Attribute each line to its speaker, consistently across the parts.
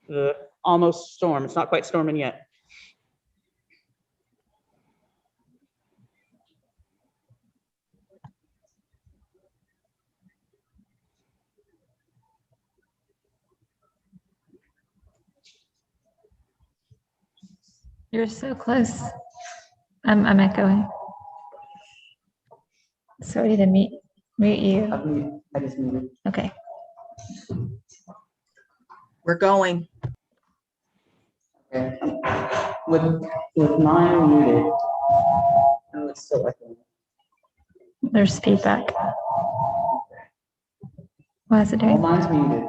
Speaker 1: the almost storm. It's not quite storming yet.
Speaker 2: You're so close. I'm echoing. Sorry to mute you.
Speaker 1: I just muted.
Speaker 2: Okay.
Speaker 3: We're going.
Speaker 1: Okay. With mine muted. Oh, it's still echoing.
Speaker 2: There's feedback. Why is it
Speaker 1: Well,
Speaker 2: doing?
Speaker 1: mine's muted.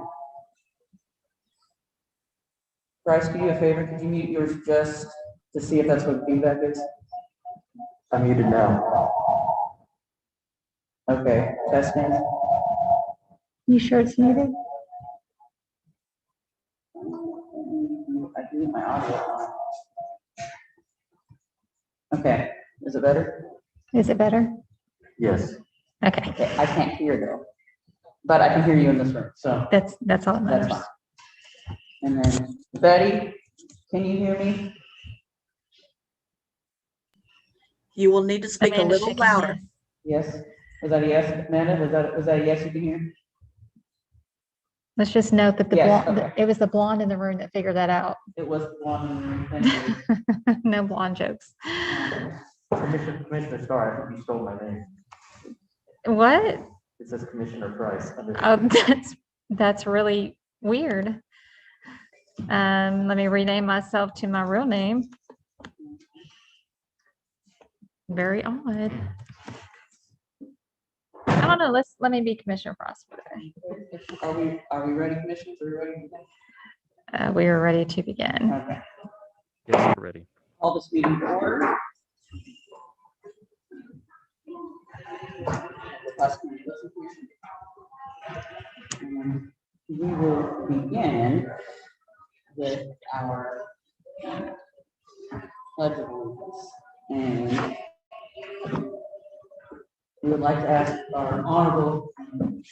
Speaker 1: Bryce, could you do a favor? Could you mute yours just to see if that's what feedback is?
Speaker 4: I'm muted now.
Speaker 1: Okay, testing.
Speaker 2: You sure it's muted?
Speaker 1: I can mute my audio on. Okay, is it better?
Speaker 2: Is it better?
Speaker 4: Yes.
Speaker 2: Okay.
Speaker 1: Okay, I can't hear though, but I can hear you in this room, so
Speaker 2: That's all that
Speaker 1: that's
Speaker 2: matters.
Speaker 1: fine. And then Betty, can you hear me?
Speaker 3: You will need to speak a
Speaker 2: Amanda
Speaker 3: little
Speaker 2: shaking
Speaker 3: louder.
Speaker 2: yes.
Speaker 1: Yes. Was that a yes, Amanda? Was that a yes you can hear?
Speaker 2: Let's just note that
Speaker 1: Yes, okay.
Speaker 2: it was the blonde in the room that figured that out.
Speaker 1: It was one. Thank you.
Speaker 2: No blonde jokes.
Speaker 4: Commissioner Starr, I think you stole my name.
Speaker 2: What?
Speaker 4: It says Commissioner Price.
Speaker 2: Oh, that's really weird. Let me rename myself to my real name. Very odd. I don't know. Let me be Commissioner Frost for today.
Speaker 1: Are we ready, commissioners? Are we ready? to begin?
Speaker 2: We are ready to begin.
Speaker 1: Okay.
Speaker 5: Yes, we're ready.
Speaker 1: Call this meeting to order. And we will begin with our pledge of allegiance. And we would like to ask our honorable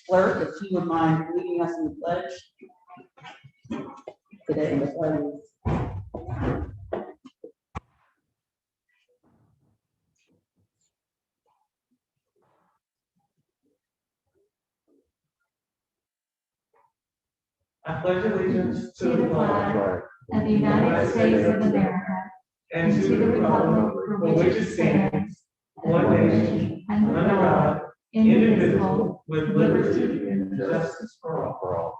Speaker 1: clerk if she would mind leading us in the pledge today. In the pledge.
Speaker 6: I pledge allegiance
Speaker 7: to the flag of the United States of America and to the republic for which it stands, one nation, under God, indivisible, with liberty and justice for all.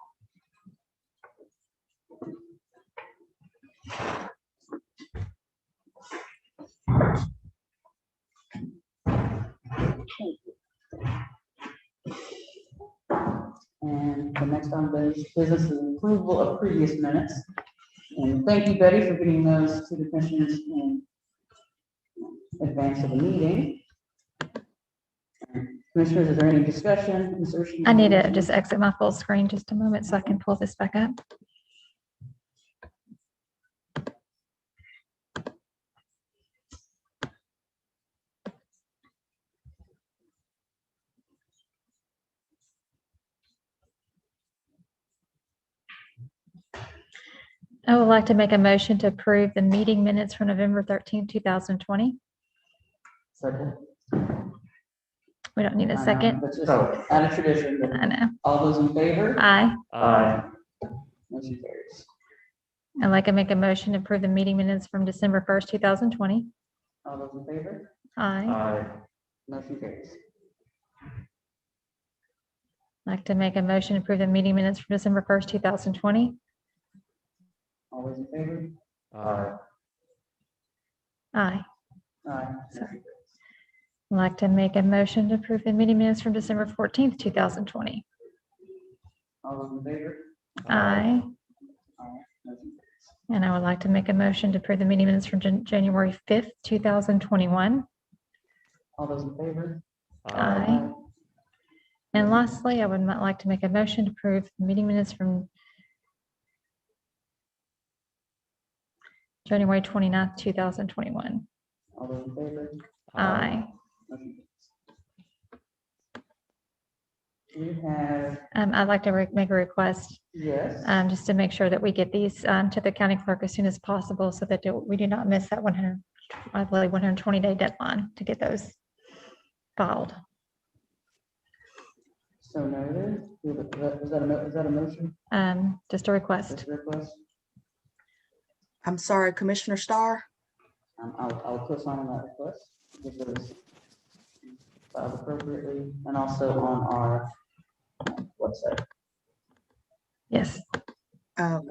Speaker 1: And the next on the business is approval of previous minutes. And thank you, Betty, for getting those to the commissioners in advance of the meeting. Commissioners, is there any discussion, insertion?
Speaker 2: I need to just exit my full screen just a moment so I can pull this back up. I would like to make a motion to approve the meeting minutes for November 13th, 2020.
Speaker 1: Second.
Speaker 2: We don't need a second.
Speaker 1: That's just out of tradition. but
Speaker 2: I know.
Speaker 1: All those in favor?
Speaker 2: Aye.
Speaker 4: Aye.
Speaker 1: Motion carries.
Speaker 2: I'd like to make a motion to approve the meeting minutes from December 1st, 2020.
Speaker 1: All those in favor?
Speaker 2: Aye.
Speaker 4: Aye.
Speaker 1: Motion carries.
Speaker 2: I'd like to make a motion to approve the meeting minutes from December 1st, 2020.
Speaker 1: All those in favor?
Speaker 4: Aye.
Speaker 2: Aye.
Speaker 1: Aye.
Speaker 2: Sorry. I'd like to make a motion to approve the meeting minutes from December 14th, 2020.
Speaker 1: All those in favor?
Speaker 2: Aye.
Speaker 1: Aye. Motion carries.
Speaker 2: And I would like to make a motion to approve the meeting minutes from January 5th, 2021.
Speaker 1: All those in favor?
Speaker 2: Aye. And lastly, I would like to make a motion to approve the meeting minutes from January 29th, 2021.
Speaker 1: All those in favor?
Speaker 2: Aye.
Speaker 1: Motion carries. We have,
Speaker 2: I'd like to make a request,
Speaker 1: yes,
Speaker 2: just to make sure that we get these to the county clerk as soon as possible so that we do not miss that 100, I believe 120-day deadline to get those filed.
Speaker 1: so noted. Is that a motion?
Speaker 2: Just a request.
Speaker 1: This request?
Speaker 3: I'm sorry, Commissioner Starr?
Speaker 1: I'll co-sign on that request. Get those filed appropriately and also on our website.
Speaker 2: Yes.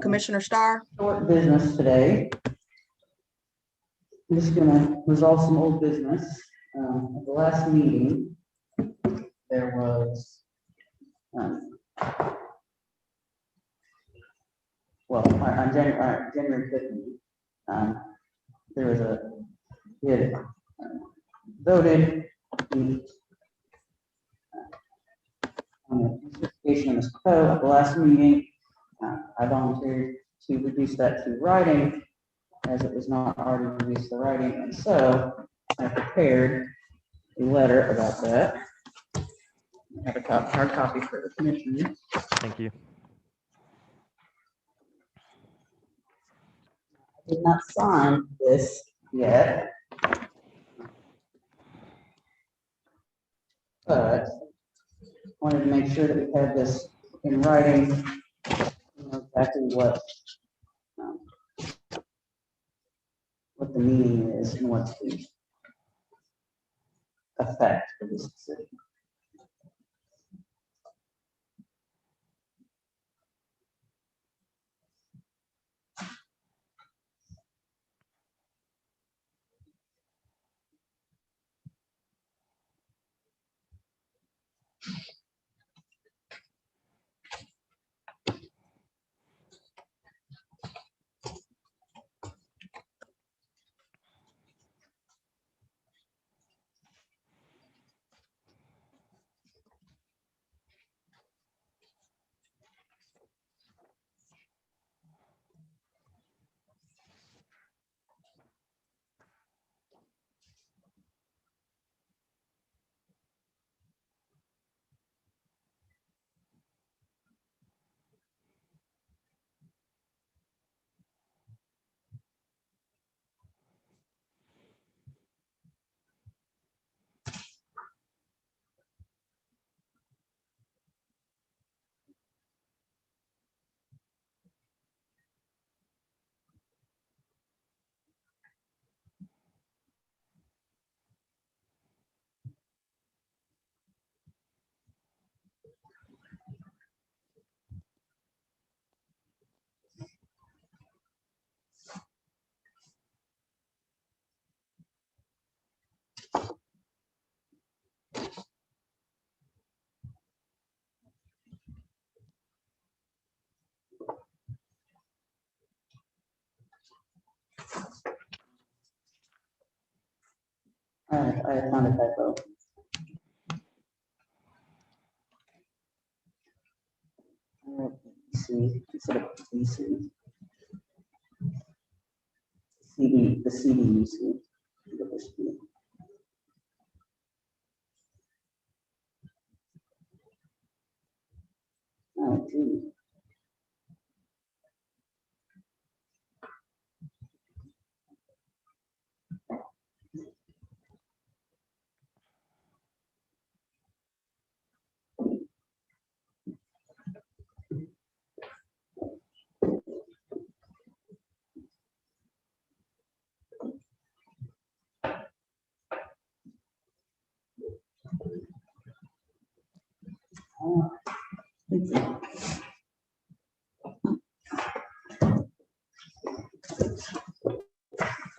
Speaker 3: Commissioner Starr?
Speaker 1: Short business today. I'm just gonna resolve some old business. At the last meeting, there was, well, on January 5th, there was we had voted on the certification of this code at the last meeting. I volunteered to reduce that to writing as it was not already reduced to writing. And so I prepared a letter about that. I have a hard copy for the commissioners.
Speaker 5: Thank you.
Speaker 1: I did not sign this yet. But wanted to make sure that we had this in writing, exactly what the meaning is and what's the effect of this decision. I found a typo. BC instead of BC. CD, the CDUC. Oh, gee. Oh, thank you.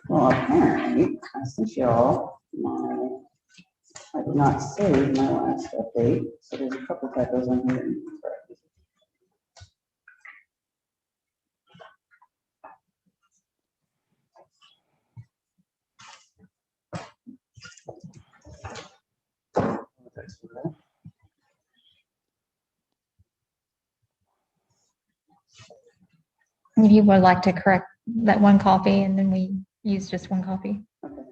Speaker 1: Well, apparently, I sent y'all I did not save my last update, so there's a couple typos on here.
Speaker 2: If you would like to correct that one copy and then we use just one copy.
Speaker 1: Okay.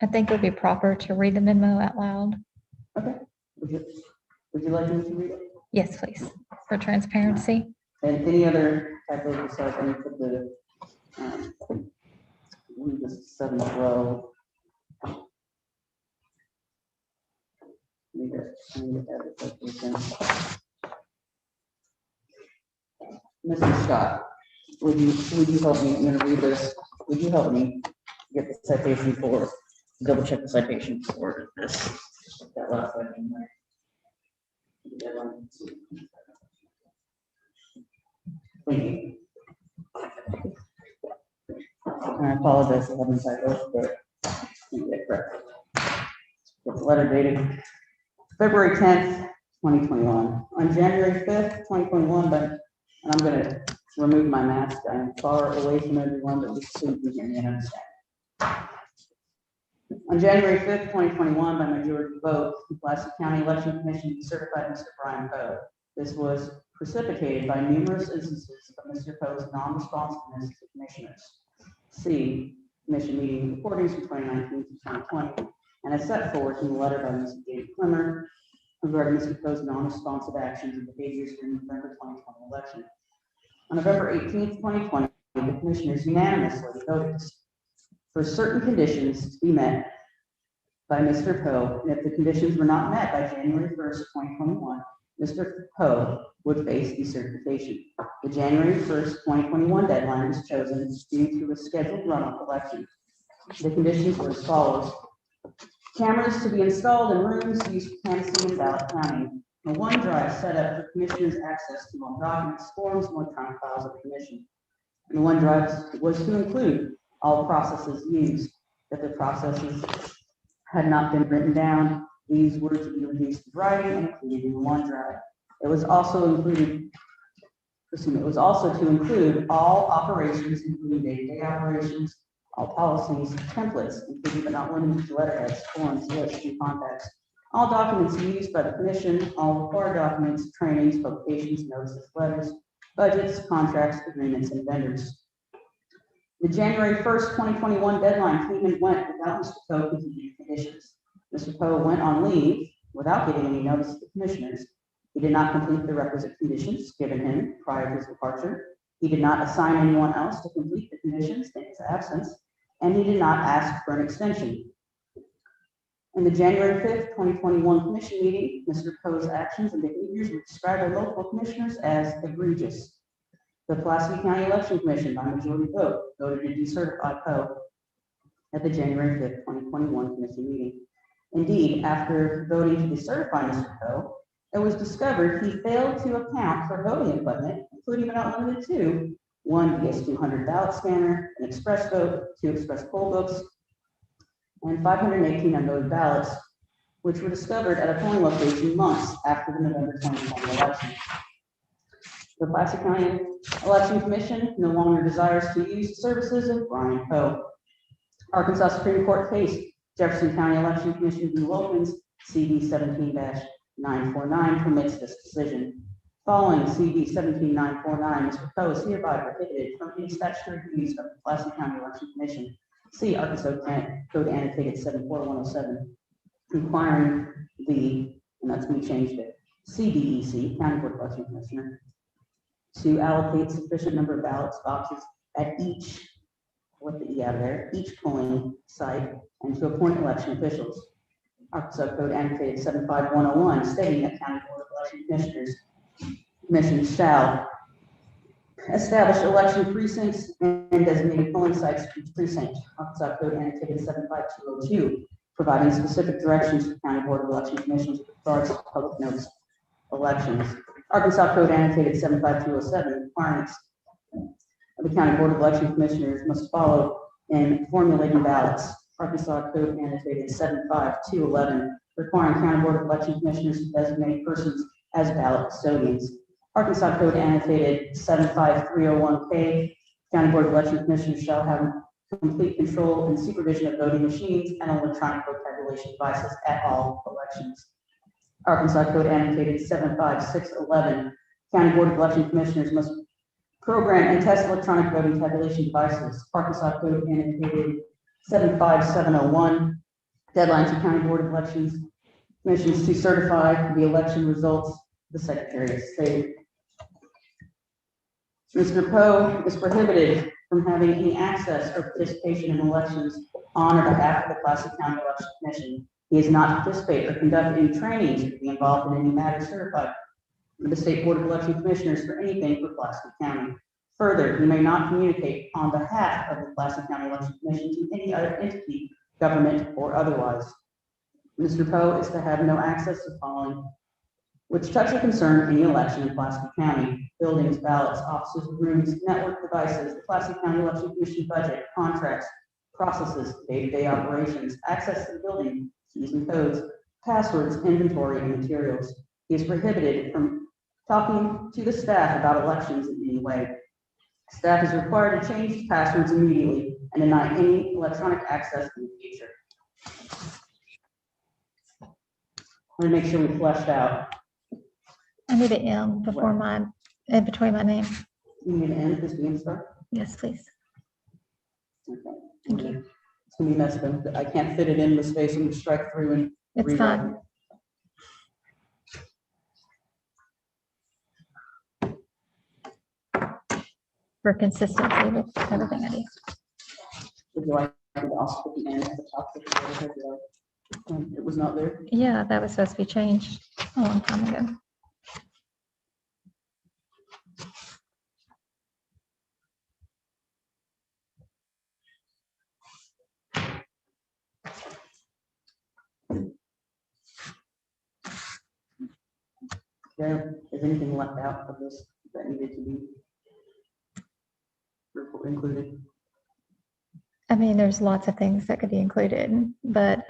Speaker 2: I think it would be proper to read the memo out loud.
Speaker 1: Okay. Would you like me to read it?
Speaker 2: Yes, please, for transparency.
Speaker 1: And any other type of besides any of the, this is 7th row. Mrs. Scott, would you help me, I'm gonna read this, would you help me get the citation for, double check the citation for this, that last section there? That one. Thank you. I apologize for having typos, but I think they're correct. The letter dated February 10th, 2021. On January 5th, 2021, but and I'm going to remove my mask. I'm far away from everyone, but just so you can hear me and understand. On January 5th, 2021, by majority vote, the Pulaski County Election Commission certified Mr. Brian Poe. This was precipitated by numerous instances of Mr. Poe's non-responsiveness to commissioners. See commission meeting recordings from 2019 to 2020, and as set forth in the letter by Mr. David Clemmer regarding Mr. Poe's non-responsive actions and behaviors during the November 2020 election. On November 18th, 2020, the commissioners unanimously voted for certain conditions to be met by Mr. Poe, and if the conditions were not met by January 1st, 2021, Mr. Poe would face decertification. The January 1st, 2021 deadline was chosen due to a scheduled runoff election. The conditions were as follows. Cameras to be installed in rooms used for canvassing and ballot counting. A OneDrive set up for commissioners' access to all documents, forms, and electronic files of the commission. And the OneDrive was to include all processes used. That the processes had not been written down, these were to be reduced to writing and included in the OneDrive. It was also to include all operations, including day-to-day operations, all policies, templates, including but not limited to letterheads, forms, lists, and contacts, all documents used by the commission, all required documents, trainings, publications, notices, letters, budgets, contracts, agreements, and vendors. The January 1st, 2021 deadline came and went without Mr. Poe completing conditions. Mr. Poe went on leave without giving any notice to the commissioners. He did not complete the requisite conditions given him prior to his departure. He did not assign anyone else to complete the conditions in his absence, and he did not ask for an extension. In the January 5th, 2021 commission meeting, Mr. Poe's actions and behaviors were described by multiple commissioners as egregious. The Pulaski County Election Commission, by majority vote, voted to decertify Poe at the January 5th, 2021 commission meeting. Indeed, after voting to decertify Mr. Poe, it was discovered he failed to account for voting equipment, including but not limited to one DS200 ballot scanner, an express vote, 2 express poll books, and 518 unvoted ballots, which were discovered at a polling location months after the November 2020 election. The Pulaski County Election Commission no longer desires to use the services of Brian Poe. Arkansas Supreme Court case Jefferson County Election Commission v. Wilkins, CD 17-949 permits this decision. Following CD 17-949, Mr. Poe is hereby prohibited from any statutory use of the Pulaski County Election Commission. See Arkansas Code Annotated 74107, requiring the, and that's me changed it, CDEC, County Board of Election Commissioner, to allocate sufficient number of ballots boxes at each, with the E out of there, each polling site, and to appoint election officials. Arkansas Code Annotated 75101, stating that County Board of Election Commissions shall establish election precincts and designated polling sites for each precinct. Arkansas Code Annotated 75202, providing specific directions for County Board of Election Commissions with regards to public notice elections. Arkansas Code Annotated 75207, requirements of the County Board of Election Commissioners must follow in formulating ballots. Arkansas Code Annotated 75211, requiring County Board of Election Commissioners to designate persons as ballot custodians. Arkansas Code Annotated 75301K, County Board of Election Commissioners shall have complete control and supervision of voting machines and electronic vote tabulation devices at all elections. Arkansas Code Annotated 75611, County Board of Election Commissioners must program and test electronic voting tabulation devices. Arkansas Code Annotated 75701, Deadline to County Board of Elections Commissions to certify the election results, the Secretary of State. Mr. Poe is prohibited from having any access or participation in elections on or behalf of the Classic County Election Commission. He is not to participate or conduct any trainings or be involved in any matter certified with the State Board of Election Commissioners for anything for Classic County. Further, he may not communicate on behalf of the Classic County Election Commission to any other entity, government, or otherwise. Mr. Poe is to have no access to the following, which touch or concern any election in Pulaski County: buildings, ballots, offices, rooms, network devices, the Pulaski County Election Commission budget, contracts, processes, day-to-day operations, access to the building, keys and codes, passwords, inventory, and materials. He is prohibited from talking to the staff about elections in any way. Staff is required to change passwords immediately and deny any electronic access in the future. I'm gonna make sure we fleshed out.
Speaker 2: I need an M before my, in between my name.
Speaker 1: You need to end this being start.
Speaker 2: Yes, please.
Speaker 1: Okay.
Speaker 2: Thank you.
Speaker 1: It's gonna be messed up. I can't fit it in the space. I'm gonna strike through and.
Speaker 2: It's
Speaker 1: rewrite
Speaker 2: fine.
Speaker 1: it.
Speaker 2: For consistency with everything I do.
Speaker 1: Would you like me to also put the end at the top of the header? It was not there.
Speaker 2: Yeah, that was supposed to be changed a long time ago.
Speaker 1: There, is anything left out of this that needed to be included?
Speaker 2: I mean, there's lots of things that could be included, but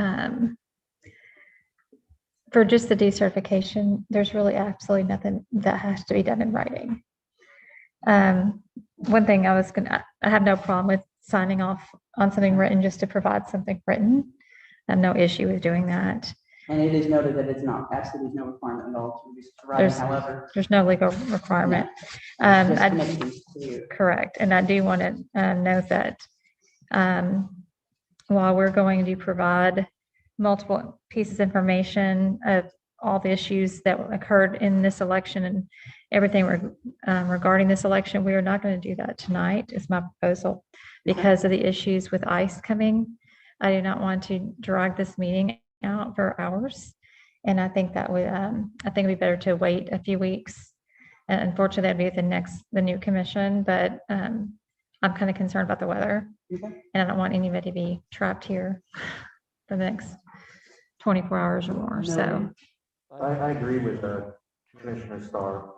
Speaker 2: for just the decertification, there's really absolutely nothing that has to be done in writing. One thing I have no problem with signing off on something written just to provide something written. I have no issue with doing that.
Speaker 1: And it is noted that it's not, absolutely no requirement at all to reduce the writing,
Speaker 2: There's-
Speaker 1: however.
Speaker 2: There's no legal requirement.
Speaker 1: Just to
Speaker 2: I-
Speaker 1: make things clear.
Speaker 2: Correct. And I do want to note that while we're going to provide multiple pieces of information of all the issues that occurred in this election and everything regarding this election, we are not going to do that tonight, is my proposal. Because of the issues with ICE coming, I do not want to drag this meeting out for hours. And I think that would, I think it'd be better to wait a few weeks. And unfortunately, that'd be the new commission, but I'm kind of concerned about the weather.
Speaker 1: Okay.
Speaker 2: And I don't want anybody to be trapped here for the next 24 hours or more, so.
Speaker 4: I agree with Commissioner Starr.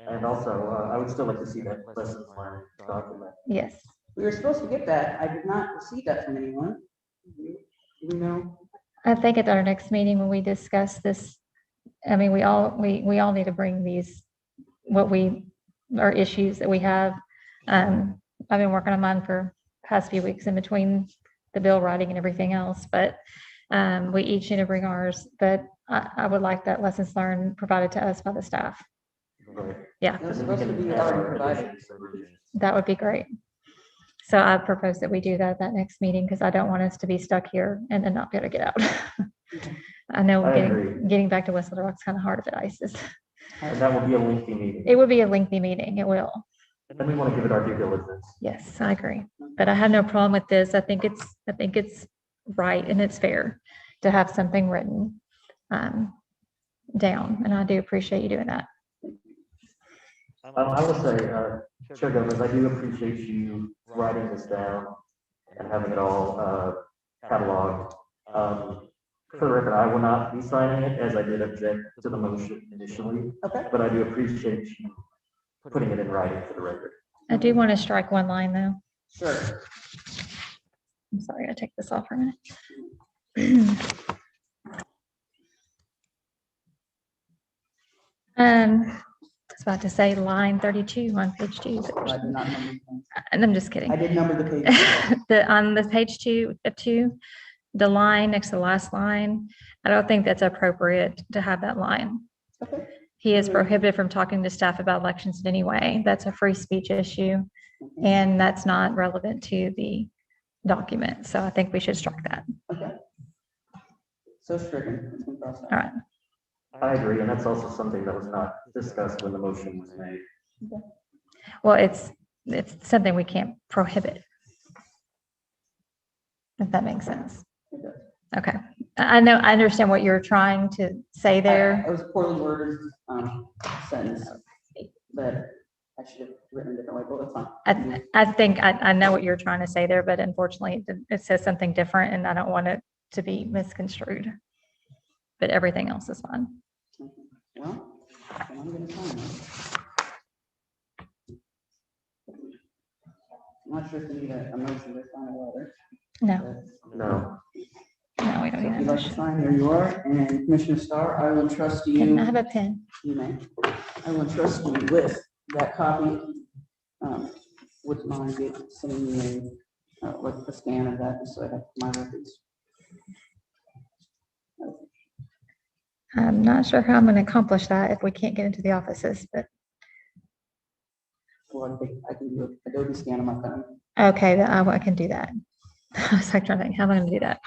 Speaker 4: And also, I would still like to see that lessons learned document.
Speaker 2: Yes,
Speaker 1: We were supposed to get that. I did not receive that from anyone. Do we know?
Speaker 2: I think at our next meeting, when we discuss this, I mean, we all need to bring these, our issues that we have. I've been working on mine for past few weeks in between the bill writing and everything else, but we each need to bring ours, but I would like that lessons learned provided to us by the staff.
Speaker 4: Right.
Speaker 2: Yeah,
Speaker 1: It was supposed to be already provided.
Speaker 2: that would be great. So I propose that we do that at that next meeting, because I don't want us to be stuck here and then not be able to get out. I know
Speaker 4: I agree.
Speaker 2: getting back to West Little Rock's kind of hard if it ices.
Speaker 4: And that will be a lengthy meeting.
Speaker 2: It would be a lengthy meeting, it will.
Speaker 4: And we want to give it our due diligence.
Speaker 2: Yes, I agree. But I have no problem with this. I think it's right and it's fair to have something written down, and I do appreciate you doing that.
Speaker 4: I will say, Chair Gomez, I do appreciate you writing this down and having it all cataloged. For the record, I will not be signing it, as I did object to the motion initially,
Speaker 1: Okay.
Speaker 4: but I do appreciate you putting it in writing for the record.
Speaker 2: I do want to strike one line though.
Speaker 1: Sure.
Speaker 2: I'm sorry, I take this off for a minute. I was about to say line 32 on page 2.
Speaker 1: I did not number things.
Speaker 2: And I'm just kidding.
Speaker 1: I did number the page.
Speaker 2: On the page 2 of 2, the line next to the last line, I don't think that's appropriate to have that line.
Speaker 1: Okay.
Speaker 2: He is prohibited from talking to staff about elections in any way. That's a free speech issue, and that's not relevant to the document. So I think we should strike that.
Speaker 1: Okay. So stricken. It's been crossed out.
Speaker 2: All right.
Speaker 4: I agree, and that's also something that was not discussed when the motion was made.
Speaker 2: Well, it's something we can't prohibit. If that makes sense.
Speaker 1: It does.
Speaker 2: Okay. I know, I understand what you're trying to say there.
Speaker 1: It was poorly worded, sentence, but I should have written it different way, but that's fine.
Speaker 2: I think I know what you're trying to say there, but unfortunately it says something different and I don't want it to be misconstrued. But everything else is fine.
Speaker 1: Well, then I'm gonna sign it. I'm not sure if we need a motion to sign a letter.
Speaker 2: No,
Speaker 4: No,
Speaker 2: no, we don't
Speaker 1: So
Speaker 2: need
Speaker 1: if you'd
Speaker 2: that
Speaker 1: like to
Speaker 2: motion.
Speaker 1: sign, there you are, and Commissioner Starr, I will entrust
Speaker 2: Can I
Speaker 1: you,
Speaker 2: have a pen?
Speaker 1: you may, I will entrust you with that copy. Would you mind sending me a scan of that, just so I have my records?
Speaker 2: I'm not sure how I'm going to accomplish that if we can't get into the offices, but
Speaker 1: Well, I think I can do an Adobe scan on my phone.
Speaker 2: okay, I can do that. I was like trying to think, how am I going to do that?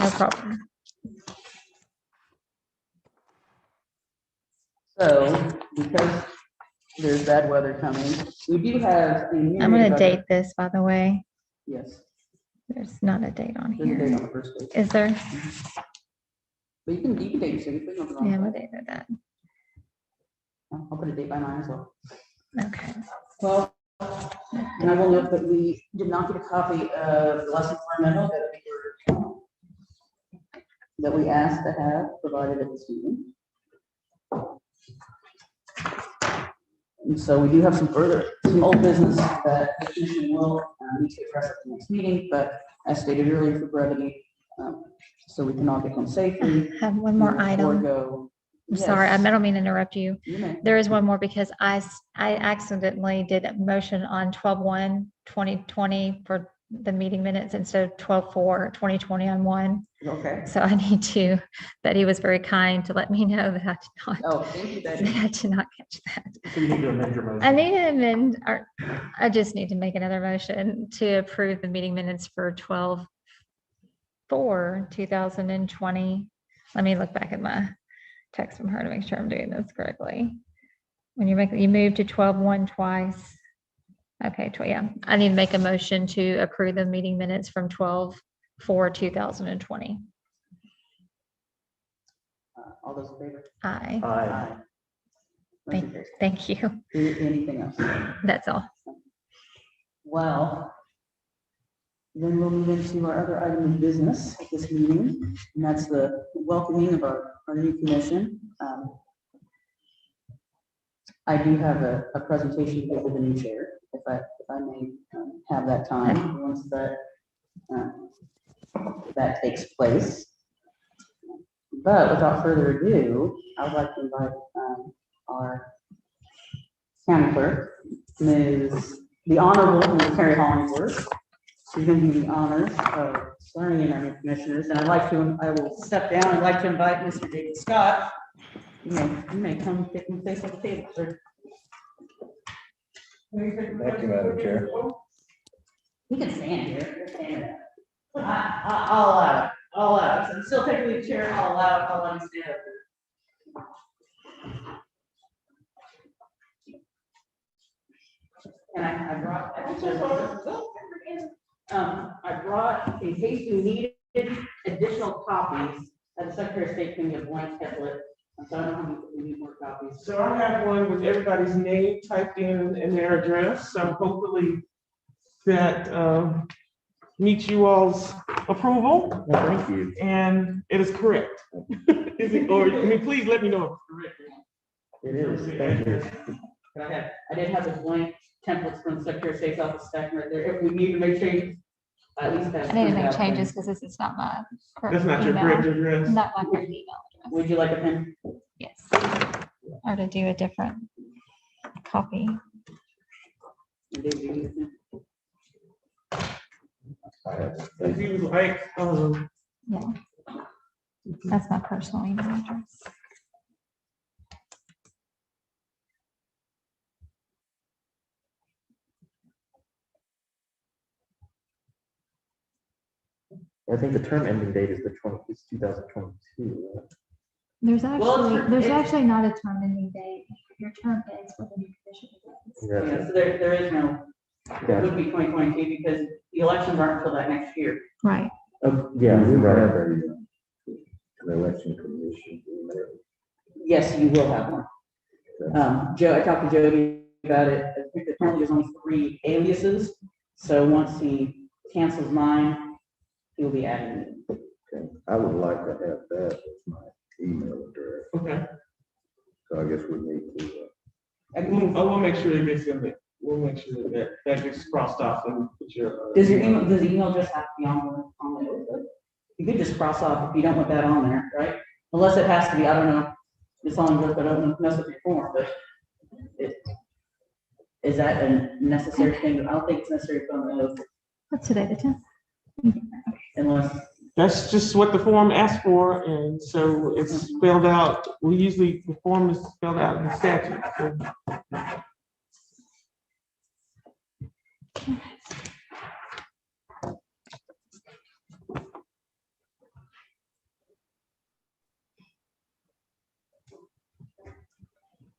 Speaker 2: No problem.
Speaker 1: So, because there's bad weather coming, we do have.
Speaker 2: I'm going to date this, by the way.
Speaker 1: Yes,
Speaker 2: There's not a date on
Speaker 1: there's a date
Speaker 2: here.
Speaker 1: on the first page.
Speaker 2: Is there?
Speaker 1: But you can date your signature. No problem.
Speaker 2: Yeah, I'm going to date that.
Speaker 1: I'll put a date by mine as well.
Speaker 2: Okay.
Speaker 1: Well, and I will note that we did not get a copy of the lesson plan memo that we asked to have provided at this meeting. And so we do have some old business that the commission will need to address at the next meeting, but as stated earlier for brevity, so we can all get home safely.
Speaker 2: I have one more
Speaker 1: we will
Speaker 2: item.
Speaker 1: forego-
Speaker 2: I'm sorry, I
Speaker 1: Yes,
Speaker 2: don't mean to interrupt you.
Speaker 1: you may.
Speaker 2: There is one more because I accidentally did a motion on 12/1/2020 for the meeting minutes instead of 12/4/2020 on one.
Speaker 1: Okay.
Speaker 2: So I need to, Betty was very kind to let me know that I did not,
Speaker 1: Oh, thank you,
Speaker 2: that
Speaker 1: Betty.
Speaker 2: I did not catch that.
Speaker 4: so you need to amend your motion.
Speaker 2: I need to amend, or I just need to make another motion to approve the meeting minutes for 12/4/2020. Let me look back at my text from her to make sure I'm doing this correctly. When you move to 12/1 twice. Okay, yeah, I need to make a motion to approve the meeting minutes from 12/4/2020.
Speaker 1: All those in favor?
Speaker 2: Aye,
Speaker 4: Aye.
Speaker 1: Motion carries.
Speaker 2: thank you.
Speaker 1: Anything else?
Speaker 2: That's all.
Speaker 1: Well, then we'll move into our other item of business at this meeting, and that's the welcoming of our new commission. I do have a presentation to give to the new chair, if I may have that time, once that takes place. But without further ado, I would like to invite our county clerk, the Honorable Ms. Carrie Hollingsworth. She's going to do the honors of swearing in our new commissioners, and I will step down. I'd like to invite Mr. David Scott. You may come take and place at the table, sir.
Speaker 8: Thank you, Madam Chair.
Speaker 1: You can stand here. You're standing. I'll allow it. I'll allow it. I'm still technically the chair. I'll allow it. I'll let him stand up here. And I brought, in case you needed additional copies, the Secretary of State can get blank template. So I don't know how many we need more copies.
Speaker 6: So I have one with everybody's name typed in and their address, so hopefully that meets you all's approval,
Speaker 4: Well, thank you.
Speaker 6: and it is correct. Is it, or, please let me know if it's correct.
Speaker 4: It is, thank you.
Speaker 1: But I did have the blank templates from the Secretary of State's office stacking right there. If we need to make changes, at least have.
Speaker 2: I need to make changes because this is not my correct
Speaker 6: That's not your
Speaker 2: email.
Speaker 6: correct address.
Speaker 2: Not my correct email address.
Speaker 1: Would you like a pen?
Speaker 2: Yes. Or to do a different copy.
Speaker 6: If you would like,
Speaker 2: Yeah. That's my personal email address.
Speaker 4: I think the term ending date is it's 2022. right?
Speaker 2: There's
Speaker 1: Well,
Speaker 2: actually not a term ending date. Your term ends when the new commission begins.
Speaker 1: Yeah,
Speaker 4: Gotcha.
Speaker 1: so there is no, it
Speaker 4: Gotcha.
Speaker 1: would be 2022 because the elections aren't until that next year.
Speaker 2: Right.
Speaker 4: Oh, yeah,
Speaker 8: We
Speaker 4: you're
Speaker 8: have
Speaker 4: right.
Speaker 8: an election commission.
Speaker 1: Yes, you will have one. Joe, I talked to Jody about it. Apparently there's only 3 aliases. So once he cancels mine, he'll be adding it.
Speaker 8: Okay. I would like to have that as my email address,
Speaker 6: Okay.
Speaker 8: so I guess we need to,
Speaker 1: I can-
Speaker 6: We'll make sure it gets in there. We'll make sure that gets crossed off and put your.
Speaker 1: Does the email just have to be on the oath? You could just cross off if you don't want that on there, right? Unless it has to be, I don't know, it's on the, but I don't mess with your form, but is that a necessary thing? I don't think it's necessary to put on the oath
Speaker 2: What's today, the 10th?
Speaker 1: unless,
Speaker 6: That's just what the form asks for, and so it's spelled out. The form is spelled out in the statute.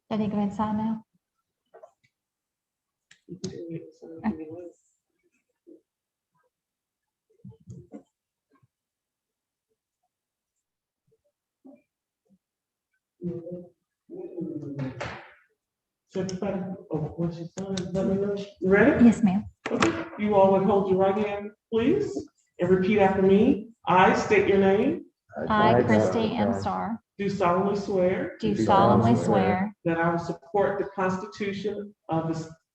Speaker 6: So
Speaker 2: I think I'm inside now.
Speaker 6: So everybody, once you're done, let me know. You ready?
Speaker 2: Yes, ma'am.
Speaker 6: Okay. You all would hold your right hand, please, and repeat after me. I state your name,
Speaker 2: I, Christy M. Starr,
Speaker 6: do solemnly swear
Speaker 2: do solemnly swear
Speaker 6: that I will support the Constitution of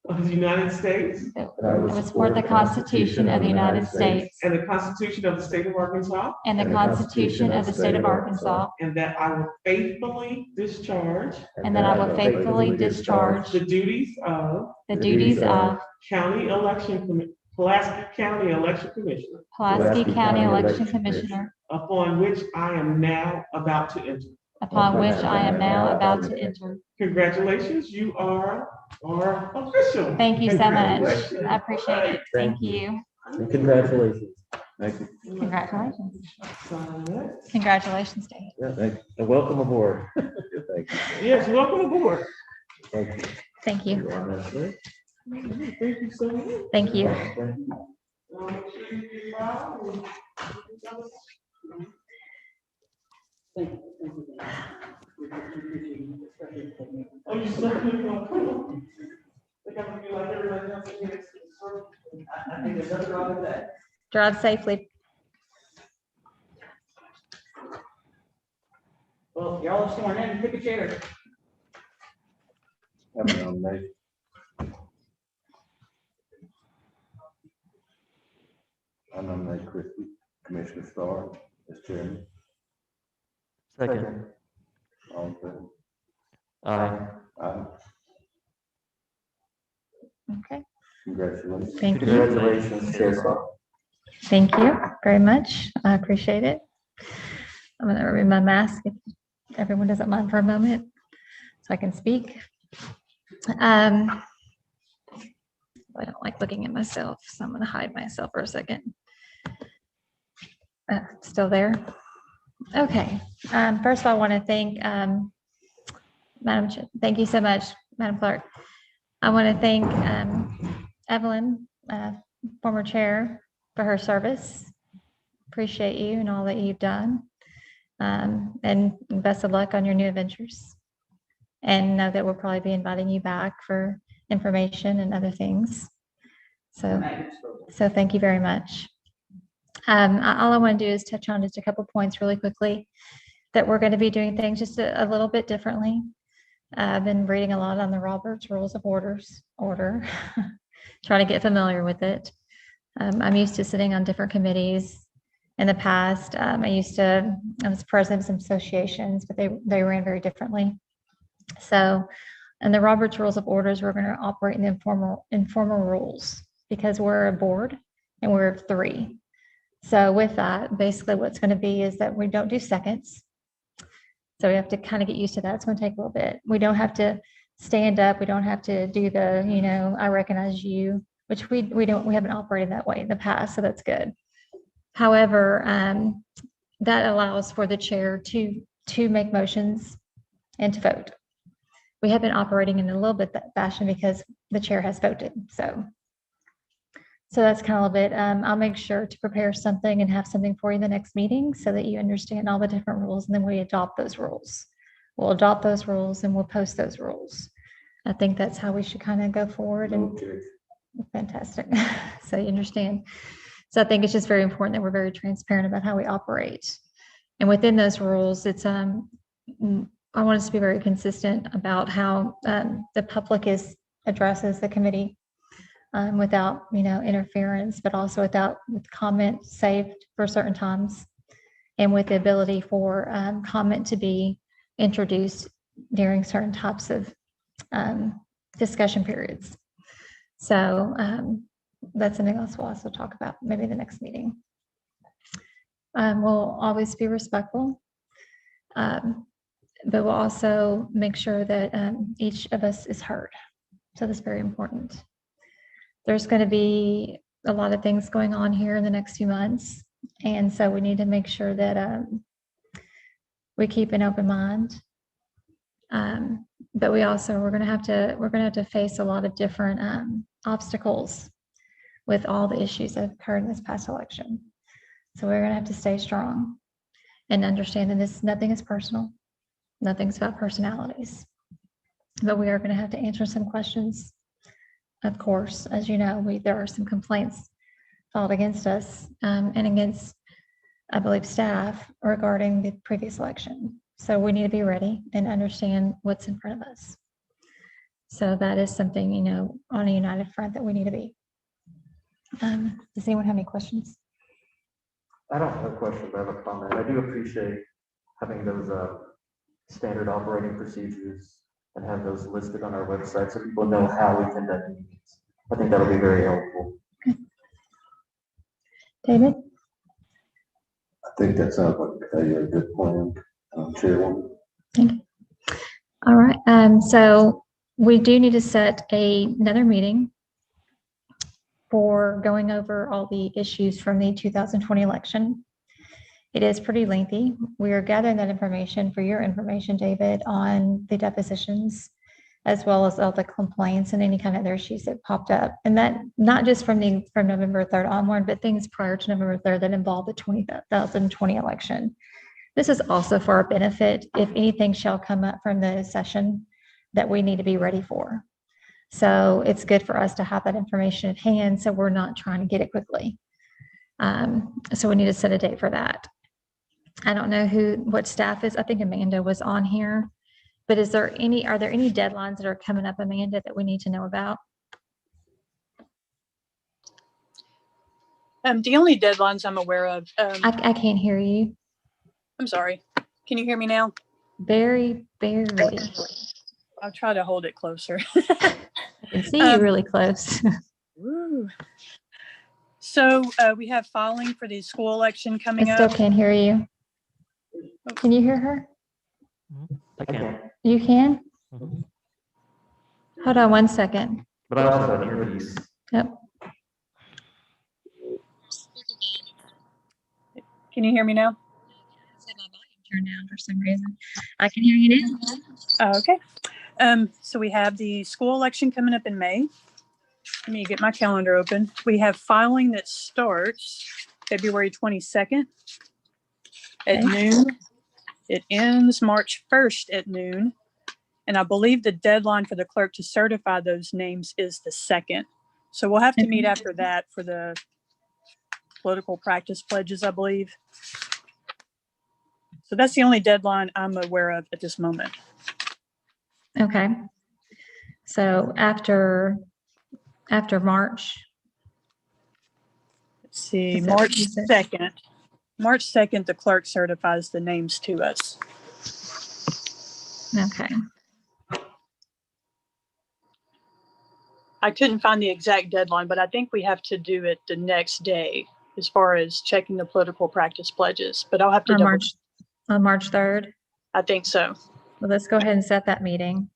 Speaker 6: the United States
Speaker 2: that I will support the Constitution of the United States
Speaker 6: and the Constitution of the State of Arkansas,
Speaker 2: and the Constitution of the State of Arkansas,
Speaker 6: and that I will faithfully discharge
Speaker 2: and that I will faithfully discharge
Speaker 6: the duties of
Speaker 2: the duties of
Speaker 6: Pulaski County Election Commissioner,
Speaker 2: Pulaski County Election Commissioner,
Speaker 6: upon which I am now about to enter.
Speaker 2: upon which I am now about to enter.
Speaker 6: Congratulations, you are official.
Speaker 2: Thank you so much.
Speaker 6: Congratulations.
Speaker 2: I appreciate it. Thank you.
Speaker 4: And congratulations.
Speaker 8: thank you.
Speaker 2: Congratulations.
Speaker 6: Sign that.
Speaker 2: Congratulations, Dave.
Speaker 4: Yeah, thank you. And welcome aboard.
Speaker 8: Thank you.
Speaker 6: Yes, welcome aboard.
Speaker 8: Thank you.
Speaker 2: Thank you.
Speaker 6: Thank you so much.
Speaker 2: Thank you.
Speaker 6: Make sure you be loud and-
Speaker 1: thank you.
Speaker 6: Oh, you still keep on. They're gonna be like everybody else in here.
Speaker 1: I think there's nothing wrong with that.
Speaker 2: Drive safely.
Speaker 1: Well, y'all are sworn in, pick a chair.
Speaker 8: Have a nomination. I nominate Christie, Commissioner Starr as chairman.
Speaker 5: Second.
Speaker 8: All in favor?
Speaker 5: Aye.
Speaker 8: Aye.
Speaker 2: Okay.
Speaker 8: Congratulations.
Speaker 2: Thank you.
Speaker 4: Congratulations, Chair Starr.
Speaker 2: Thank you very much. I appreciate it. I'm going to remove my mask if everyone doesn't mind for a moment so I can speak. I don't like looking at myself, so I'm going to hide myself for a second. Still there? Okay. First of all, I want to thank thank you so much, Madam Clerk. I want to thank Evelyn, former chair, for her service. Appreciate you and all that you've done. And best of luck on your new adventures. And know that we'll probably be inviting you back for information and other things. So thank you very much. All I want to do is touch on just a couple points really quickly that we're going to be doing things just a little bit differently. I've been reading a lot on the Robert's Rules of Order, trying to get familiar with it. I'm used to sitting on different committees in the past. I was president of some associations, but they ran very differently. So in the Robert's Rules of Orders, we're going to operate in the informal rules because we're a board and we're of 3. So with that, basically what's going to be is that we don't do seconds. So we have to kind of get used to that. It's going to take a little bit. We don't have to stand up. We don't have to do the, I recognize you, which we haven't operated that way in the past. So that's good. However, that allows for the chair to make motions and to vote. We have been operating in a little bit that fashion because the chair has voted. So that's kind of a little bit, I'll make sure to prepare something and have something for you in the next meeting so that you understand all the different rules, and then we adopt those rules. We'll adopt those rules and we'll post those rules. I think that's how we should kind of go forward. And fantastic. So you understand. So I think it's just very important that we're very transparent about how we operate. And within those rules, it's I want us to be very consistent about how the public addresses the committee without, interference, but also with comment saved for certain times, and with the ability for comment to be introduced during certain types of discussion periods. So that's something else we'll also talk about maybe the next meeting. We'll always be respectful, but we'll also make sure that each of us is heard. So that's very important. There's going to be a lot of things going on here in the next few months. And so we need to make sure that we keep an open mind. But we're going to have to face a lot of different obstacles with all the issues that occurred in this past election. So we're going to have to stay strong and understand that nothing is personal. Nothing's about personalities. But we are going to have to answer some questions. Of course, as you know, there are some complaints filed against us and against, I believe, staff regarding the previous election. So we need to be ready and understand what's in front of us. So that is something, on a united front that we need to be. Does anyone have any questions?
Speaker 4: I don't have a question, but I have a comment. I do appreciate having those standard operating procedures and have those listed on our website so people know how we conduct meetings. I think that'll be very helpful.
Speaker 2: Okay. David?
Speaker 8: I think that sounds like a good plan, Chairwoman.
Speaker 2: Thank you. All right. So we do need to set another meeting for going over all the issues from the 2020 election. It is pretty lengthy. We are gathering that information for your information, David, on the depositions, as well as all the complaints and any kind of other issues that popped up. And that not just from November 3rd onward, but things prior to November 3rd that involved the 2020 election. This is also for our benefit if anything shall come up from the session that we need to be ready for. So it's good for us to have that information at hand so we're not trying to get it quickly. So we need to set a date for that. I don't know what staff is. I think Amanda was on here, but are there any deadlines that are coming up, Amanda, that we need to know about?
Speaker 9: The only deadlines I'm aware of.
Speaker 2: I can't hear you.
Speaker 9: I'm sorry. Can you hear me now?
Speaker 2: Very, very.
Speaker 9: I'll try to hold it closer.
Speaker 2: I can see you really close.
Speaker 9: Woo. So we have filing for the school election coming
Speaker 2: I still
Speaker 9: up.
Speaker 2: can't hear you. Can you hear her?
Speaker 5: I can.
Speaker 2: You can?
Speaker 5: Mhm.
Speaker 2: Hold on one second.
Speaker 5: But I also have earpiece.
Speaker 2: Yep.
Speaker 9: Can you hear me now?
Speaker 2: Turned down for some reason. I can hear you now.
Speaker 9: Okay. So we have the school election coming up in May. Let me get my calendar open. We have filing that starts February 22nd at noon. It ends March 1st at noon. And I believe the deadline for the clerk to certify those names is the 2nd. So we'll have to meet after that for the political practice pledges, I believe. So that's the only deadline I'm aware of at this moment.
Speaker 2: Okay. So after March.
Speaker 9: Let's see,
Speaker 2: Is that what
Speaker 9: March
Speaker 2: you said?
Speaker 9: 2nd. March 2nd, the clerk certifies the names to us.
Speaker 2: Okay.
Speaker 9: I couldn't find the exact deadline, but I think we have to do it the next day as far as checking the political practice pledges, but I'll have to double.
Speaker 2: On March 3rd.
Speaker 9: I think so.
Speaker 2: Well, let's go ahead and set that meeting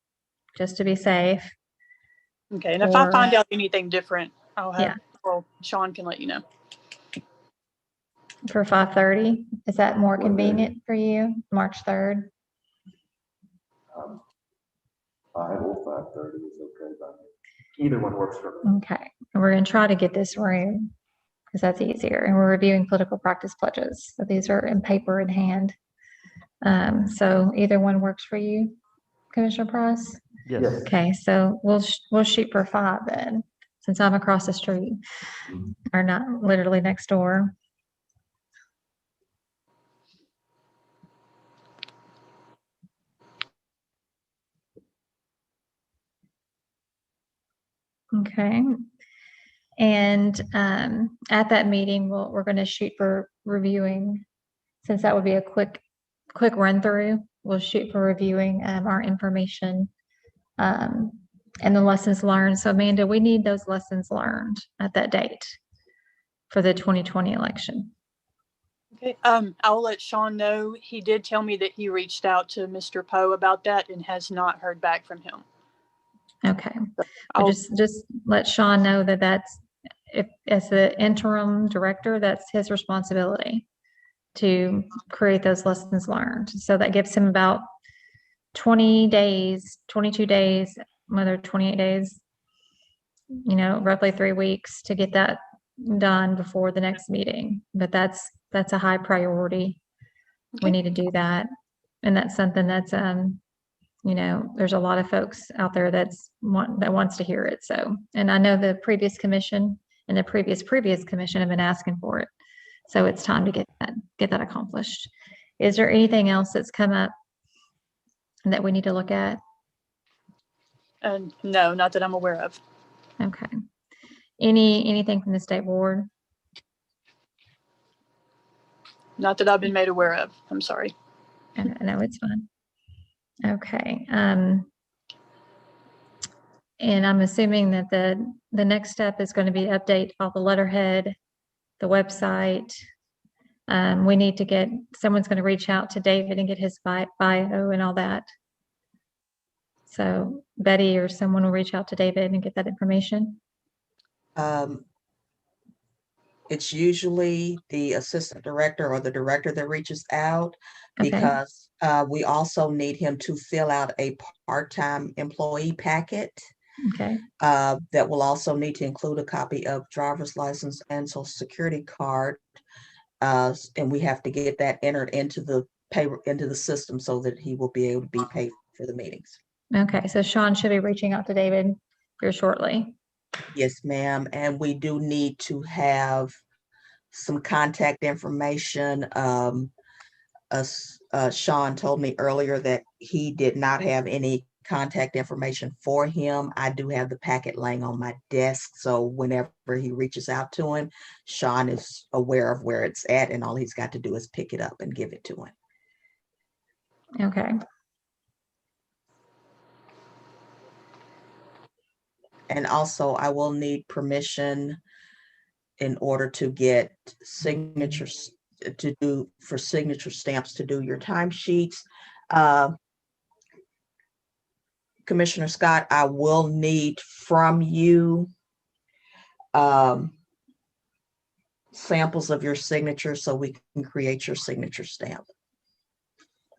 Speaker 2: just to be safe.
Speaker 9: Okay, and if I find out anything different, I'll have,
Speaker 2: Yeah.
Speaker 9: well, Sean can let you know.
Speaker 2: for 5:30? Is that more convenient for you, March 3rd?
Speaker 8: 5 or 5:30 is okay by me.
Speaker 4: Either one works for me.
Speaker 2: Okay, and we're gonna try to get this room, because that's easier, and we're reviewing political practice pledges, so these are in paper in hand. So either one works for you, Commissioner Price?
Speaker 5: Yes.
Speaker 2: Okay, so we'll shoot for 5 then, since I'm across the street, or not literally next door. Okay. And at that meeting, we're going to shoot for reviewing, since that would be a quick run through. We'll shoot for reviewing our information and the lessons learned. So Amanda, we need those lessons learned at that date for the 2020 election.
Speaker 9: Okay, I'll let Sean know. He did tell me that he reached out to Mr. Poe about that and has not heard back from him.
Speaker 2: Okay,
Speaker 9: I'll-
Speaker 2: just let Sean know that that's, if as the interim director, that's his responsibility to create those lessons learned. So that gives him about 20 days, 22 days, whether 28 days, roughly 3 weeks to get that done before the next meeting. But that's a high priority. We
Speaker 9: Okay.
Speaker 2: need to do that. And that's something that's, there's a lot of folks out there that wants to hear it. So, and I know the previous commission and the previous commission have been asking for it. So it's time to get that accomplished. Is there anything else that's come up that we need to look at?
Speaker 9: No, not that I'm aware of.
Speaker 2: Okay. Anything from the state board?
Speaker 9: Not that I've been made aware of. I'm sorry.
Speaker 2: No, it's fine. Okay. And I'm assuming that the next step is going to be update all the letterhead, the website. We need to get, someone's going to reach out to David and get his bio and all that. So Betty or someone will reach out to David and get that information.
Speaker 3: It's usually the assistant director or the director that reaches out,
Speaker 2: Okay.
Speaker 3: because we also need him to fill out a part-time employee packet
Speaker 2: Okay.
Speaker 3: that will also need to include a copy of driver's license and social security card. And we have to get that entered into the system so that he will be able to be paid for the meetings.
Speaker 2: Okay. So Sean should be reaching out to David here shortly.
Speaker 3: Yes, ma'am. And we do need to have some contact information. Sean told me earlier that he did not have any contact information for him. I do have the packet laying on my desk. So whenever he reaches out to him, Sean is aware of where it's at, and all he's got to do is pick it up and give it to him.
Speaker 2: Okay.
Speaker 3: And also I will need permission in order to get signatures for signature stamps to do your timesheets. Commissioner Scott, I will need from you samples of your signature so we can create your signature stamp.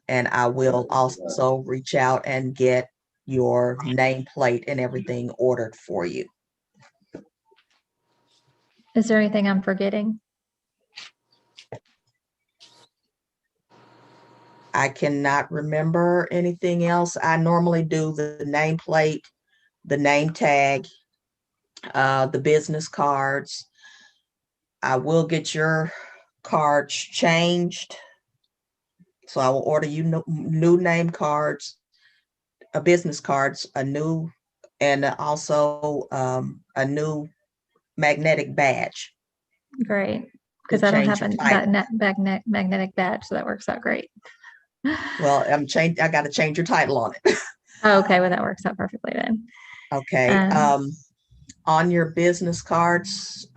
Speaker 3: And I will also reach out and get your nameplate and everything ordered for you.
Speaker 2: Is there anything I'm forgetting?
Speaker 3: I cannot remember anything else. I normally do the nameplate, the name tag, the business cards. I will get your cards changed. So I will order you new name cards, business cards, and also a new magnetic badge.
Speaker 2: Great. Because I don't have
Speaker 3: change your
Speaker 2: a magnetic badge, so that works out great.
Speaker 3: Well, I got to change your title on it.
Speaker 2: Oh, okay, well, that works out perfectly then.
Speaker 3: Okay. On your business cards,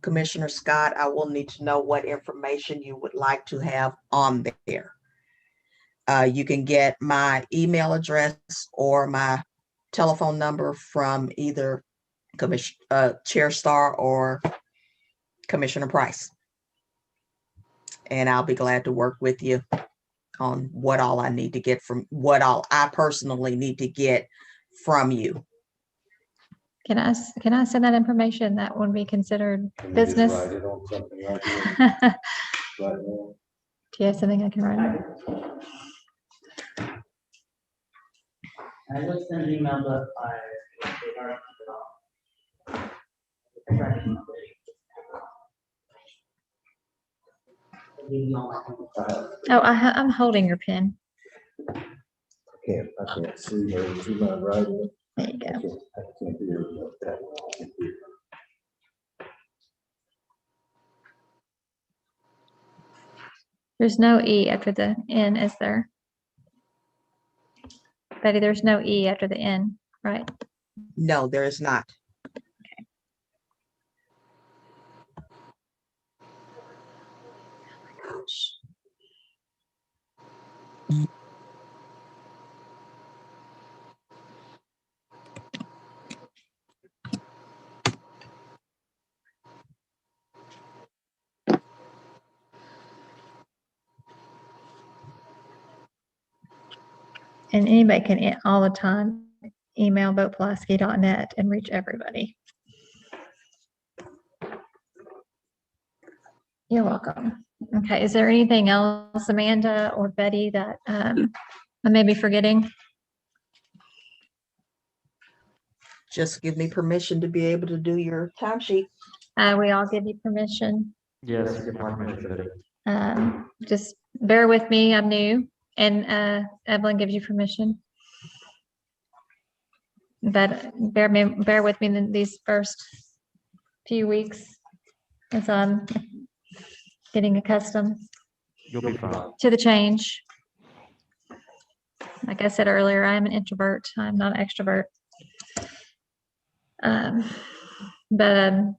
Speaker 3: Commissioner Scott, I will need to know what information you would like to have on there. You can get my email address or my telephone number from either Chair Starr or Commissioner Price. And I'll be glad to work with you on what all I need to get what all I personally need to get from you.
Speaker 2: Can I send that information? That would be considered
Speaker 8: Can we just
Speaker 2: business?
Speaker 8: write it on something right here,
Speaker 2: Do
Speaker 8: right now?
Speaker 2: you have something I can write on?
Speaker 1: I will send an email, but they already took it off.
Speaker 2: Oh, I'm holding your pen.
Speaker 8: I can't see her, see my writing.
Speaker 2: There you go.
Speaker 8: I can't hear that. I can't hear.
Speaker 2: There's no E after the N, is there? Betty, there's no E after the N, right?
Speaker 3: No, there is not.
Speaker 2: And anybody can all the time email bopulaski.net and reach everybody. You're welcome. Okay, is there anything else, Amanda or Betty, that I may be forgetting?
Speaker 3: Just give me permission to be able to do your timesheet.
Speaker 2: We all give you permission.
Speaker 5: Yes, you get more permission, Betty.
Speaker 2: Just bear with me, I'm new, and Evelyn gives you permission. But bear with me in these first few weeks as I'm getting accustomed
Speaker 5: You'll be fine.
Speaker 2: to the change. Like I said earlier, I'm an introvert. I'm not an extrovert.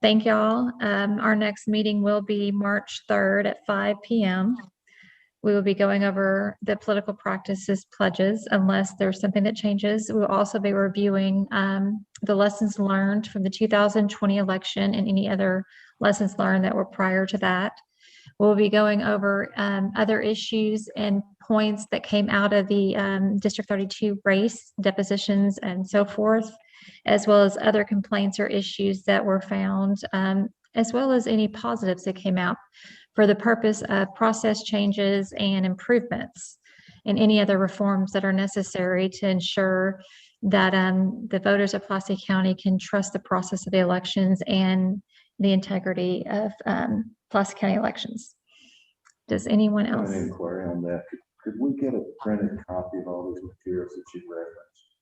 Speaker 2: Thank y'all. Our next meeting will be March 3rd at 5 p.m. We will be going over the political practices pledges unless there's something that changes. We will also be reviewing the lessons learned from the 2020 election and any other lessons learned that were prior to that. We'll be going over other issues and points that came out of the District 32 race, depositions and so forth, as well as other complaints or issues that were found, as well as any positives that came out for the purpose of process changes and improvements and any other reforms that are necessary to ensure that the voters of Pulaski County can trust the process of the elections and the integrity of Pulaski County elections. Does anyone
Speaker 8: I have
Speaker 2: else?
Speaker 8: an inquiry on that. Could we get a printed copy of all these materials that you referenced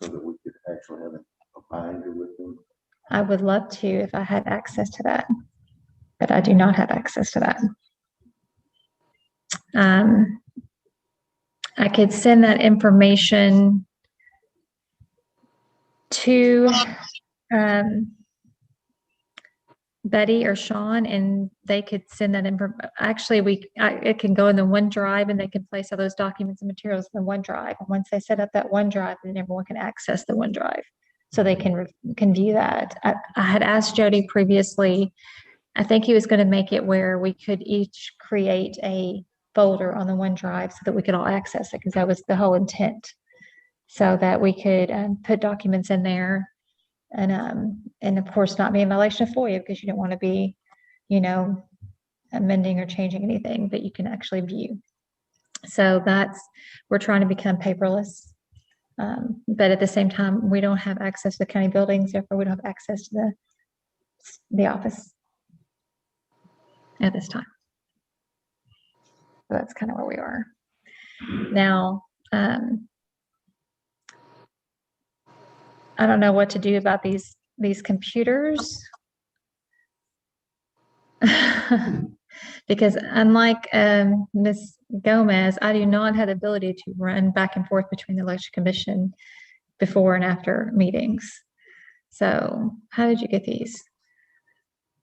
Speaker 8: so that we could actually have a binder with them?
Speaker 2: I would love to if I had access to that, but I do not have access to that. I could send that information to Betty or Sean, and they could send that info. Actually, it can go in the OneDrive, and they can place all those documents and materials in the OneDrive. And once they set up that OneDrive, then everyone can access the OneDrive, so they can view that. I had asked Jody previously. I think he was going to make it where we could each create a folder on the OneDrive so that we could all access it, because that was the whole intent, so that we could put documents in there. And of course, not be in violation of FOIA, because you don't want to be, amending or changing anything that you can actually view. So we're trying to become paperless. But at the same time, we don't have access to county buildings, therefore we don't have access to the office at this time. So that's kind of where we are. Now, I don't know what to do about these computers. Because unlike Ms. Gomez, I do not have the ability to run back and forth between the election commission before and after meetings. So how did you get these?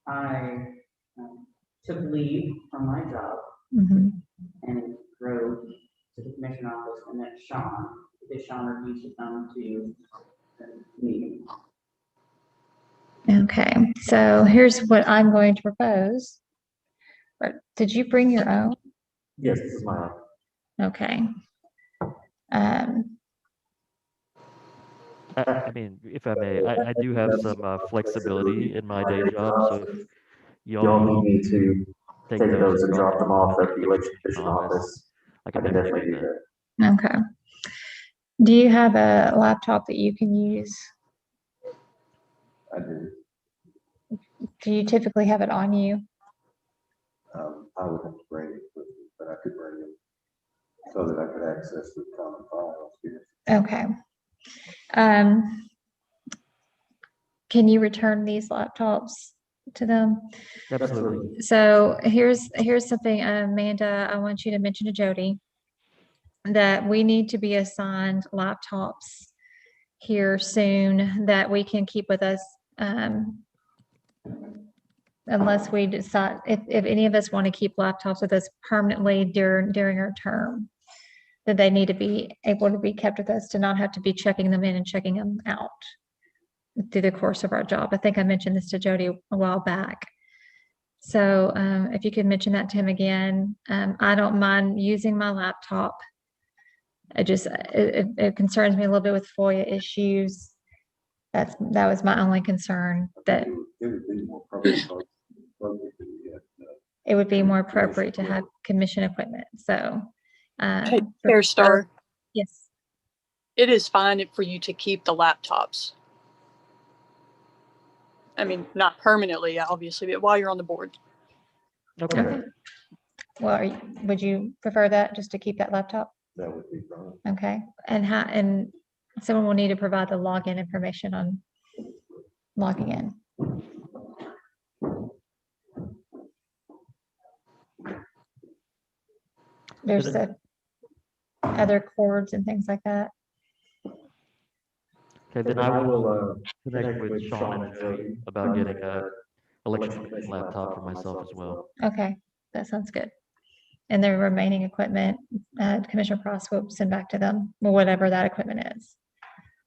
Speaker 1: I took leave from my job and drove to the commission office and met Sean, because Sean refused to come to the meeting.
Speaker 2: Okay, so here's what I'm going to propose. Or did you bring your own?
Speaker 4: Yes, this is my,
Speaker 2: Okay.
Speaker 5: I mean, if I may, I do have some flexibility in my day job, so if
Speaker 4: y'all
Speaker 5: y'all
Speaker 4: need me to
Speaker 5: take
Speaker 4: take
Speaker 5: those
Speaker 4: those and drop them off at the election
Speaker 5: commission
Speaker 4: commission office.
Speaker 5: I
Speaker 4: I
Speaker 5: can
Speaker 4: can
Speaker 5: definitely
Speaker 4: definitely
Speaker 5: do
Speaker 4: do
Speaker 5: that.
Speaker 4: that.
Speaker 2: Okay. Do you have a laptop that you can use?
Speaker 8: I do.
Speaker 2: Do you typically have it on you?
Speaker 8: I would have to bring it with me, but I could bring it so that I could access the common files here.
Speaker 2: Okay. Can you return these laptops to them?
Speaker 5: Absolutely.
Speaker 2: So here's something, Amanda, I want you to mention to Jody that we need to be assigned laptops here soon that we can keep with us. Unless we decide, if any of us want to keep laptops with us permanently during our term, that they need to be able to be kept with us to not have to be checking them in and checking them out through the course of our job. I think I mentioned this to Jody a while back. So if you could mention that to him again, I don't mind using my laptop. It concerns me a little bit with FOIA issues. That was my only concern, that
Speaker 8: It would be more appropriate to
Speaker 2: it would be more appropriate to have commission equipment. So,
Speaker 9: Fair Star,
Speaker 2: yes.
Speaker 9: it is fine for you to keep the laptops. I mean, not permanently, obviously, but while you're on the board.
Speaker 5: Okay.
Speaker 2: Well, would you prefer that, just to keep that laptop?
Speaker 8: That would be fine.
Speaker 2: Okay, and someone will need to provide the login information on logging in. There's the other cords and things like that.
Speaker 5: Okay, then I will connect with Sean and Jody about getting a election commission laptop for myself as well.
Speaker 2: Okay, that sounds good. And the remaining equipment, Commissioner Pross will send back to them, or whatever that equipment is.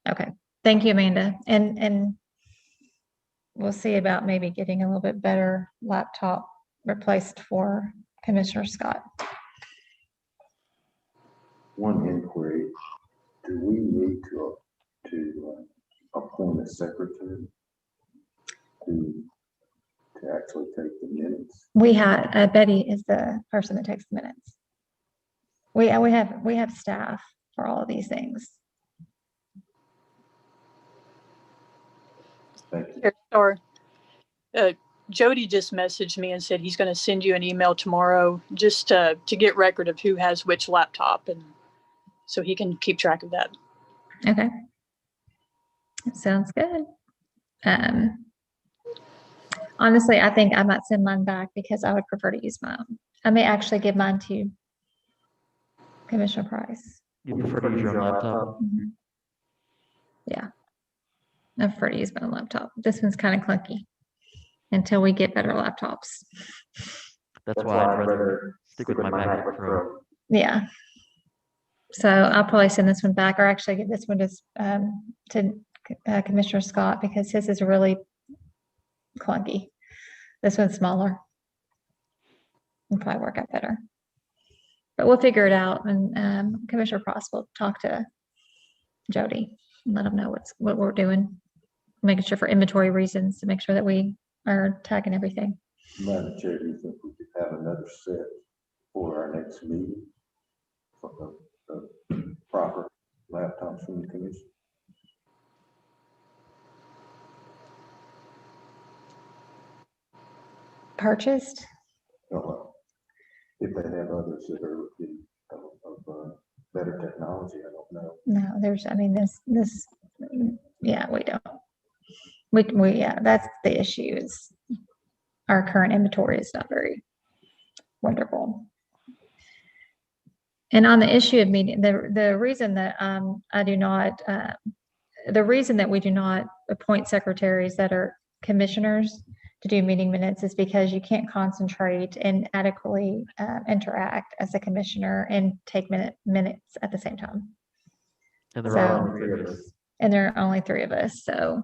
Speaker 2: Okay, thank you, Amanda. And we'll see about maybe getting a little bit better laptop replaced for Commissioner Scott.
Speaker 8: One inquiry, do we need to appoint a secretary to actually take the minutes?
Speaker 2: We had, Betty is the person that takes the minutes. We have staff for all of these things.
Speaker 8: Thank you.
Speaker 9: Fair Star, Jody just messaged me and said he's going to send you an email tomorrow just to get record of who has which laptop, and so he can keep track of that.
Speaker 2: Okay. Sounds good. Honestly, I think I might send mine back because I would prefer to use my own. I may actually give mine to Commissioner Price.
Speaker 5: You prefer to use your own laptop?
Speaker 2: Mhm. Yeah. I prefer to use my own laptop. This one's kind of clunky until we get better laptops.
Speaker 5: That's why I'd rather stick with my MacBook Pro.
Speaker 2: Yeah. So I'll probably send this one back, or actually give this one to Commissioner Scott, because his is really clunky. This one's smaller. It'll probably work out better. But we'll figure it out, and Commissioner Pross will talk to Jody and let him know what we're doing, making sure for inventory reasons to make sure that we are tagging everything.
Speaker 8: Madam Chair, do you think we could have another set for our next meeting for the proper laptops from the commission?
Speaker 2: Purchased?
Speaker 8: If they have others that are of better technology, I don't know.
Speaker 2: No, yeah, we don't. Yeah, that's the issue, is our current inventory is not very wonderful. And on the issue of meeting, the reason that the reason that we do not appoint secretaries that are commissioners to do meeting minutes is because you can't concentrate and adequately interact as a commissioner and take minutes at the same time.
Speaker 5: And there are only 3 of us.
Speaker 2: And there are only 3 of us. So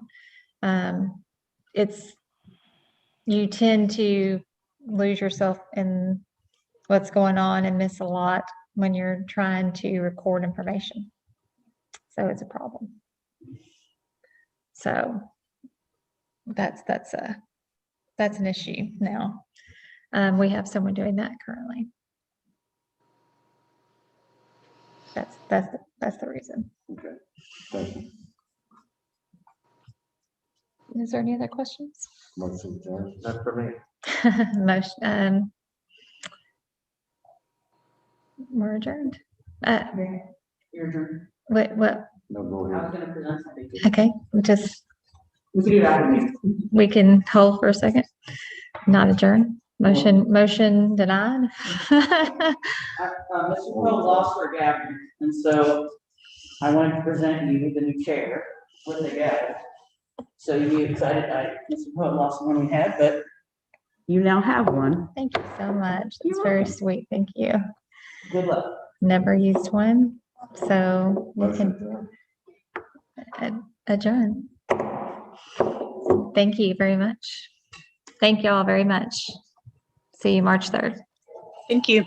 Speaker 2: you tend to lose yourself in what's going on and miss a lot when you're trying to record information. So it's a problem. So that's an issue now. We have someone doing that currently. That's the reason.
Speaker 8: Okay, thank you.
Speaker 2: Is there any other questions?
Speaker 8: Motion adjourned.
Speaker 4: That's for me.
Speaker 2: Motion, we're adjourned.
Speaker 1: Your turn.
Speaker 2: What,
Speaker 8: No, go
Speaker 1: I was
Speaker 8: ahead.
Speaker 1: gonna present something.
Speaker 2: okay, just,
Speaker 1: We can do that after me.
Speaker 2: we can hold for a second, not adjourn. Motion denied.
Speaker 1: Mr. Quill lost her gavel, and so I wanted to present you with the new chair with the gavel. So you excited, Mr. Quill lost the one we had, but you now have one.
Speaker 2: Thank you so much. That's
Speaker 1: You're
Speaker 2: very
Speaker 1: welcome.
Speaker 2: sweet. Thank you.
Speaker 1: Good luck.
Speaker 2: Never used one, so we
Speaker 8: Motion
Speaker 2: can adjourn. Thank you very much. Thank you all very much. See you March 3rd.
Speaker 9: Thank you.